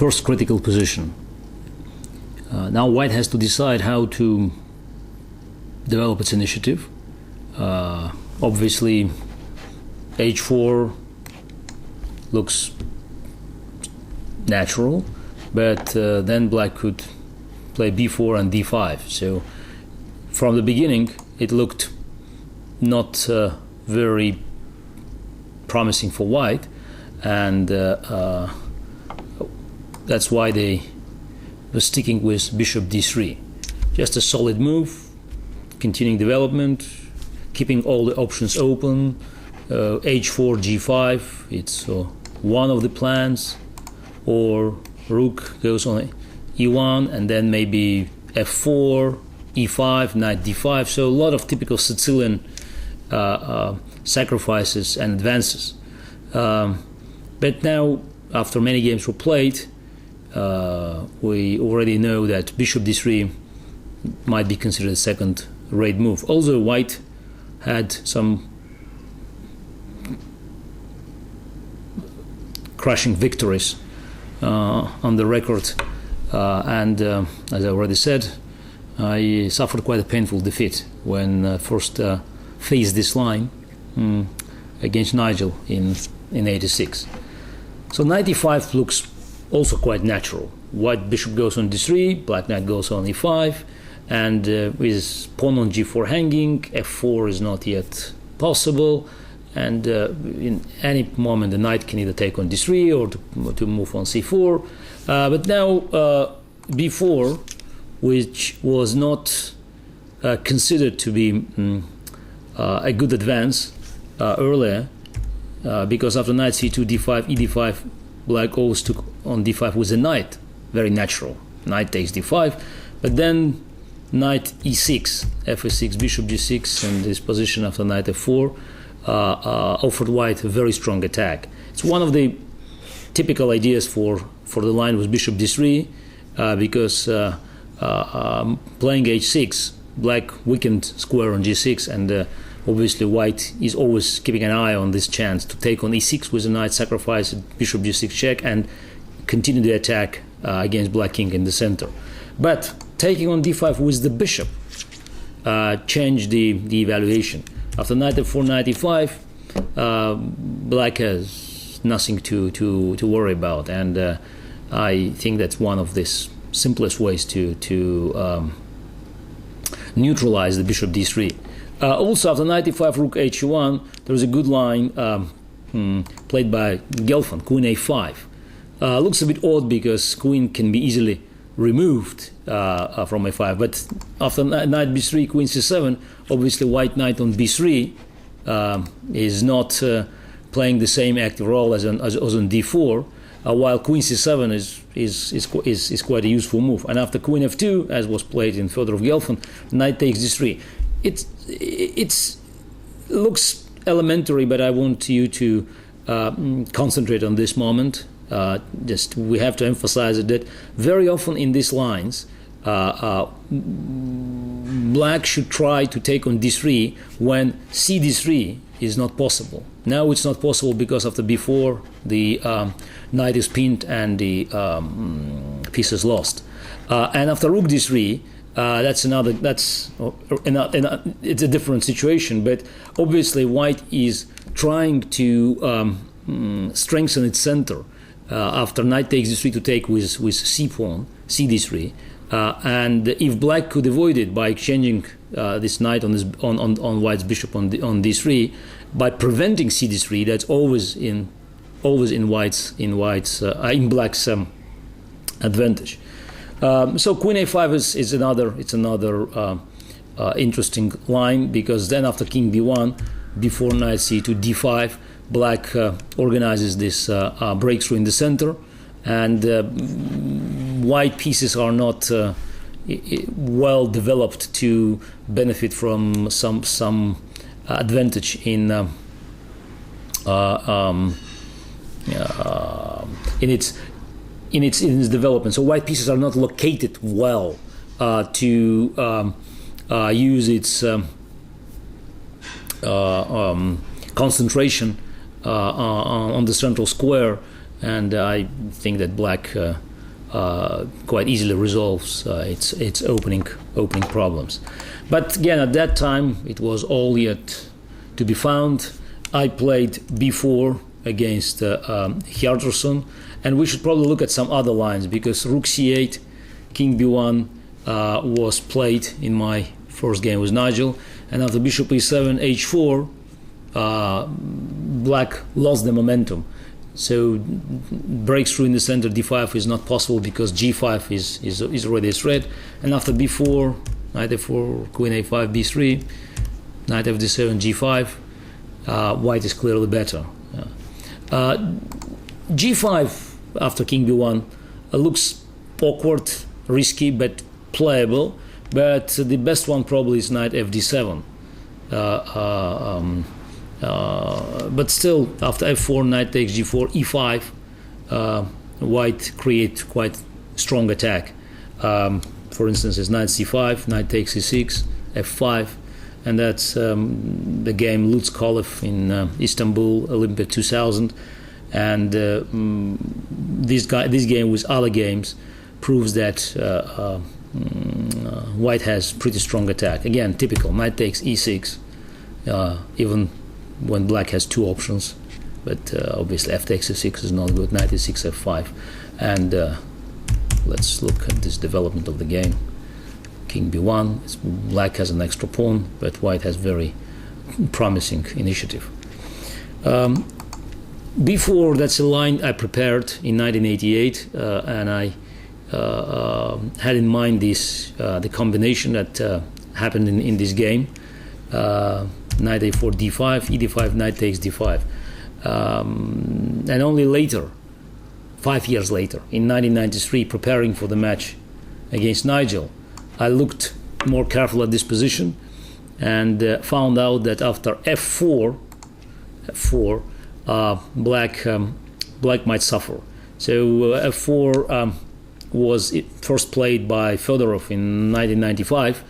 first critical position. Now white has to decide how to develop its initiative. Obviously, h4 looks natural, but then black could play b4 and d5. So from the beginning, it looked not very promising for white, and that's why they were sticking with bishop d3. Just a solid move, continuing development, keeping all the options open. h4, g5, it's one of the plans, or rook goes on e1, and then maybe f4, e5, knight d5. So a lot of typical Sicilian sacrifices and advances. But now, after many games were played, we already know that bishop d3 might be considered a second-rate move. Also, white had some crushing victories on the record, and as I already said, I suffered quite a painful defeat when first faced this line against Nigel in '86. So knight e5 looks also quite natural. White bishop goes on d3, black knight goes on e5, and with pawn on g4 hanging, f4 is not yet possible, and in any moment the knight can either take on d3 or to move on c4. But now b4, which was not considered to be a good advance earlier, because after knight c2, d5, e5, black always took on d5 with a knight, very natural. Knight takes d5, but then knight e6, f6, bishop g6, and this position after knight f4 offered white a very strong attack. It's one of the typical ideas for the line with bishop d3, because playing h6, black weakened square on g6, and obviously white is always keeping an eye on this chance to take on e6 with a knight sacrifice, bishop g6 check, and continue the attack against black king in the center. But taking on d5 with the bishop changed the evaluation. After knight f4, knight e5, black has nothing to worry about, and I think that's one of the simplest ways to neutralize the bishop d3. Also, after knight e5, rook h1, there is a good line played by Gelfand, queen a5. Looks a bit odd because queen can be easily removed from a5, but after knight b3, queen c7, obviously white knight on b3 is not playing the same active role as on d4, while queen c7 is quite a useful move. And after queen f2, as was played in Fyodorov Gelfand, knight takes d3. It looks elementary, but I want you to concentrate on this moment. Just we have to emphasize it, that very often in these lines, black should try to take on d3 when cd3 is not possible. Now it's not possible because after b4 the knight is pinned and the piece is lost. And after rook d3, it's a different situation, but obviously white is trying to strengthen its center after knight takes d3 to take with c pawn, cd3, and if black could avoid it by exchanging this knight on white's bishop on d3, by preventing cd3, that's always in black's advantage. So queen a5 is another interesting line, because then after king b1, before knight c2, d5, black organizes this breakthrough in the center, and white pieces are not well developed to benefit from some advantage in its development. So white pieces are not located well to use its concentration on the central square, and I think that black quite easily resolves its opening problems. But again, at that time, it was all yet to be found. I played b4 against Hjartarson, and we should probably look at some other lines, because rook c8, king b1 was played in my first game with Nigel, and after bishop e7, h4, black lost the momentum. So breakthrough in the center d5 is not possible because g5 is already a threat, and after b4, knight f4, queen a5, b3, knight fd7, g5, white is clearly better. g5 after king b1 looks awkward, risky, but playable. But the best one probably is knight fd7. But still, after f4, knight takes g4, e5, white create quite strong attack. For instance, it's knight c5, knight takes c6, f5, and that's the game Lutz Kolev in Istanbul Olympia 2000. And this game with other games proves that white has pretty strong attack. Again, typical, knight takes e6, even when black has two options, but obviously f takes e6 is not good, knight e6, f5, and let's look at this development of the game. King b1, black has an extra pawn, but white has very promising initiative. b4, that's a line I prepared in 1988, and I had in mind this the combination that happened in this game. Knight a4, d5, e d5, knight takes d5. And only later, 5 years later, in 1993, preparing for the match against Nigel, I looked more carefully at this position and found out that after f4, black might suffer. So f4 was first played by Fedorov in 1995,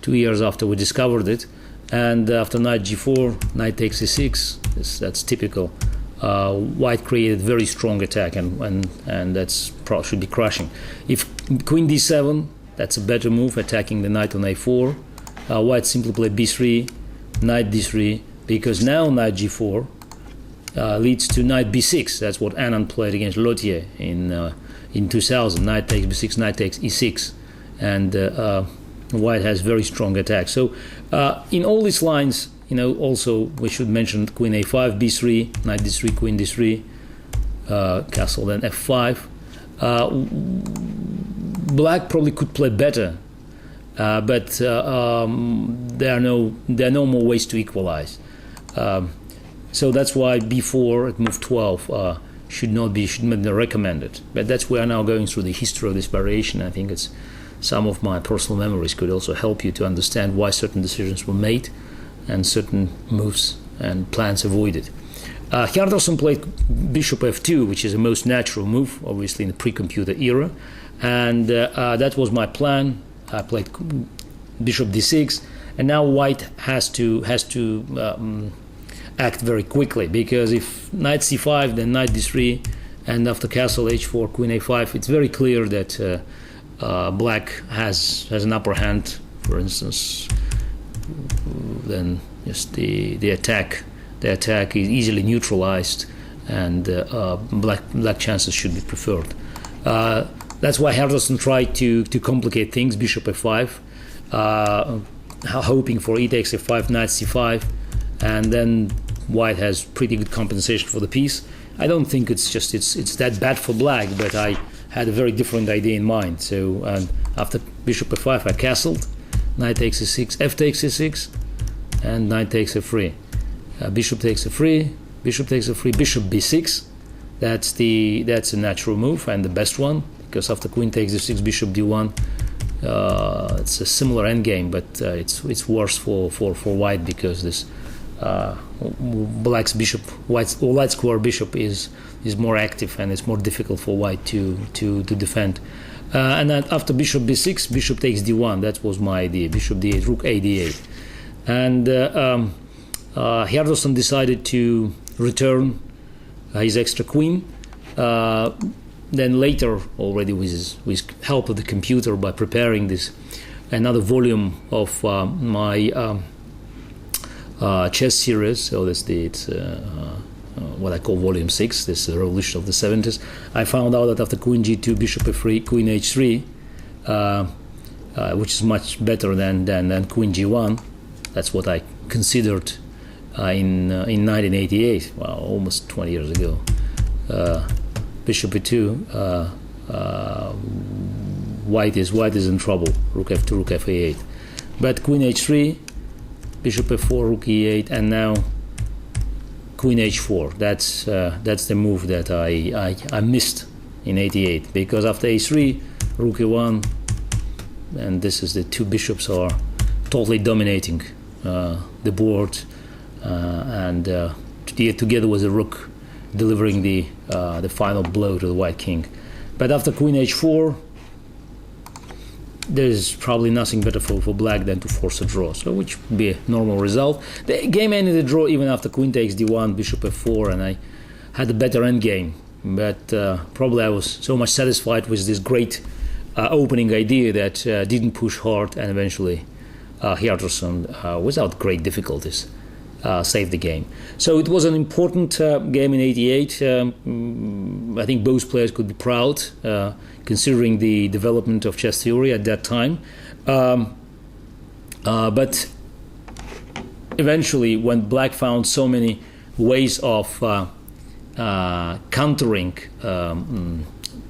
2 years after we discovered it. And after knight g4, knight takes e6. That's typical. White created very strong attack, and that's should be crushing. If queen d7, that's a better move, attacking the knight on a4. White simply played b3, knight d3, because now knight g4 leads to knight b6. That's what Anand played against Lothier in 2000. Knight takes b6, knight takes e6, and white has very strong attack. So in all these lines, also we should mention queen a5, b3, knight d3, queen d3, castle, then f5. Black probably could play better, but there are no more ways to equalize. So that's why b4 at move 12 should not be recommended. But that's why we are now going through the history of this variation. I think it's some of my personal memories could also help you to understand why certain decisions were made and certain moves and plans avoided. Hjartarson played bishop f2, which is the most natural move, obviously in the pre-computer era, and that was my plan. I played bishop d6, and now white has to act very quickly, because if knight c5, then knight d3, and after castle h4, queen a5, it's very clear that black has an upper hand. For instance, then just the attack is easily neutralized, and black chances should be preferred. That's why Hjartarson tried to complicate things. Bishop f5, hoping for e takes f5, knight c5, and then white has pretty good compensation for the piece. I don't think it's that bad for black, but I had a very different idea in mind. So after bishop f5, I castled, knight takes e6, f takes e6, and knight takes f3. Bishop takes f3, bishop takes f3, bishop b6. That's a natural move and the best one, because after queen takes d6, bishop d1, it's a similar endgame, but it's worse for white, because this black's bishop, light square bishop is more active, and it's more difficult for white to defend. And then after bishop b6, bishop takes d1. That was my idea. Bishop d8, rook a d8, and Hjartarson decided to return his extra queen. then later, already with help of the computer, by preparing this another volume of my chess series, so it's what I call volume 6, this revolution of the 70s, I found out that after queen g2, bishop f3, queen h3, which is much better than queen g1, that's what I considered in 1988, well, almost 20 years ago. Bishop e2, white is in trouble, rook f2, rook f8. But queen h3, bishop f4, rook e8, and now queen h4. That's the move that I missed in 88, because after a3, rook e1, and this is the two bishops are totally dominating the board, and together with the rook delivering the final blow to the white king. But after queen h4, there's probably nothing better for black than to force a draw, so which would be a normal result. The game ended a draw even after queen takes d1, bishop f4, and I had a better endgame. But probably I was so much satisfied with this great opening idea that didn't push hard, and eventually Hjartarson, without great difficulties, saved the game. So it was an important game in 88. I think both players could be proud, considering the development of chess theory at that time. But eventually, when black found so many ways of countering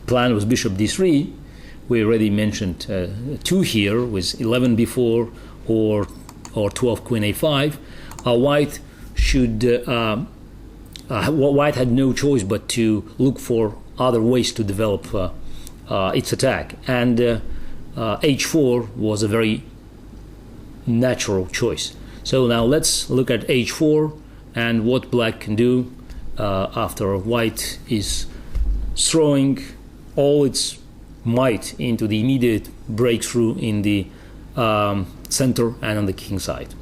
plan with bishop d3, we already mentioned 2 here with 11 before or 12 queen a5. White had no choice but to look for other ways to develop its attack, and h4 was a very natural choice. So now let's look at h4 and what black can do after white is throwing all its might into the immediate breakthrough in the center and on the king side.